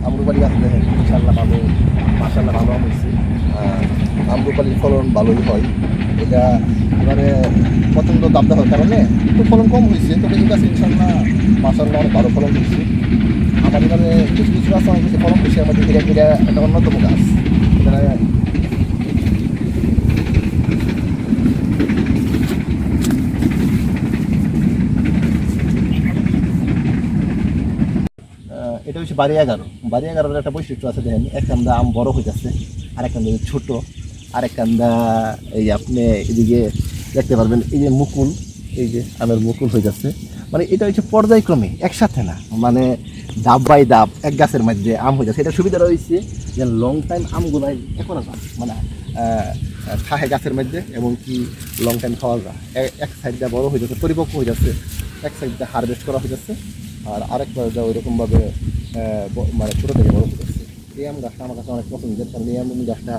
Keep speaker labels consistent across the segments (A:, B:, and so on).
A: আমরুপালি গাছ দেখেন ইনশাল্লাহ ভালো, মাশাল্লাহ ভালো আম হয়েছে। আমরুপালির ফলন ভালোই হয়। এটা এবারে প্রচণ্ড দাবদাহ হওয়ার কারণে একটু ফলন কম হয়েছে, তবে এই গাছ ইনশাল্লাহ মাশাল্লাহ অনেক ভালো ফলন হয়েছে। আমার এবারে কিছু কিছু গাছ অনেক বেশি ফলন হয়েছে, আমাদের এটা একটা অন্যতম গাছ। এখানে এটা হচ্ছে বাড়ি 11। বাড়ি 11-এর একটা বৈশিষ্ট্য আছে, দেখেন এক কান্দা আম বড় হয়ে যাচ্ছে, আরেক কান্দা ছোট, আরেক কান্দা এই যে আপনি এদিকে দেখতে পারবেন এই যে মুকুল, এই যে আমের মুকুল হয়ে যাচ্ছে। মানে এটা হচ্ছে পর্যায়ক্রমে, একসাথে না, মানে ডাব বাই ডাব এক গাছের মধ্যে আম হয়ে যাচ্ছে। এটা সুবিধা রয়েছে যে লং টাইম আমগুলাই এ করা যায়, মানে থাকে গাছের মধ্যে এবং কি লং টাইম খাওয়া যায়। এক সাইডটা বড় হয়ে যাচ্ছে, পরিপক্ক হয়ে যাচ্ছে, এক সাইডটা হারভেস্ট করা হয়ে যাচ্ছে, আর আরেকবার যা ওইরকমভাবে মানে ছোটো থেকে বড় হয়ে যাচ্ছে। এই আম গাছটা আমার কাছে অনেক পছন্দের, কারণ এই আম গাছটা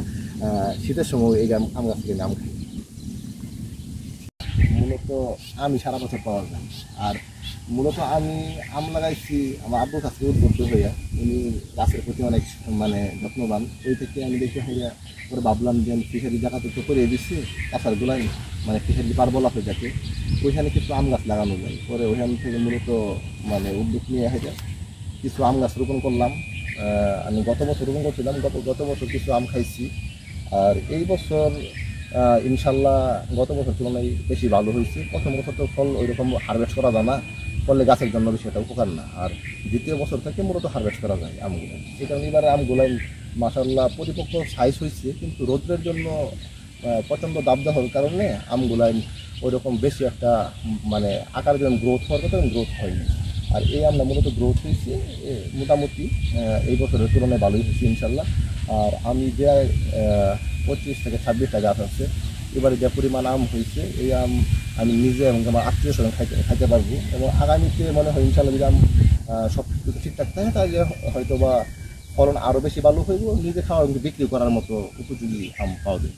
A: শীতের সময় এই আম গাছ থেকে আম খাই। মূলত আমি সারা বছর পাওয়া যায়। আর মূলত আমি আম লাগাইছি আমার আব্বুর কাছে উদ্বুদ্ধ হইয়া, উনি গাছের প্রতি অনেক মানে যত্নবান। ওই থেকে আমি দেখে হইয়া পরে ভাবলাম যে আমি ফিশারি জায়গাতে তো করে দিচ্ছি কাঁচারগুলাই, মানে ফিশারি পার বলা হয়ে যাকে, ওইখানে কিছু আম গাছ লাগানো যায়। পরে ওইখান থেকে মূলত মানে উদ্যোগ নিয়ে হয়ে কিছু আম গাছ রোপণ করলাম। আমি গত বছর রোপণ করছিলাম, গত বছর কিছু আম খাইছি। আর এই বছর ইনশাল্লাহ গত বছর তুলনায় বেশি ভালো হয়েছে। প্রথম বছর তো ফল ওই রকম হারভেস্ট করা যায় না, ফলে গাছের জন্য বেশি একটা উপকার না। আর দ্বিতীয় বছর থেকে মূলত হারভেস্ট করা যায় আমগুলো। এই কারণে এবারে আমগুলাই মাশাল্লাহ পরিপক্ক সাইজ হয়েছে, কিন্তু রোদ্রের জন্য প্রচণ্ড দাবদাহর কারণে আমগুলাই ওই রকম বেশি একটা মানে আকার যেমন গ্রোথ হওয়ার কথা গ্রোথ হয়নি। আর এই আমরা মূলত গ্রোথ হয়েছে মোটামুটি এই বছরের তুলনায় ভালোই হয়েছে ইনশাল্লাহ। আর আমি যে 25 থেকে 26টা গাছ আছে, এবারে যে পরিমাণ আম হয়েছে এই আম আমি নিজে এবং আমার আত্মীয় স্বজন খাইতে পারবো। এবং আগামীতে মনে হয় ইনশাল্লাহ যদি আম সব কিছু ঠিকঠাক থাকে তাহলে হয়তো বা ফলন আরও বেশি ভালো হইব, নিজে খাওয়া বিক্রি করার মতো উপযোগী আম পাওয়া যায়।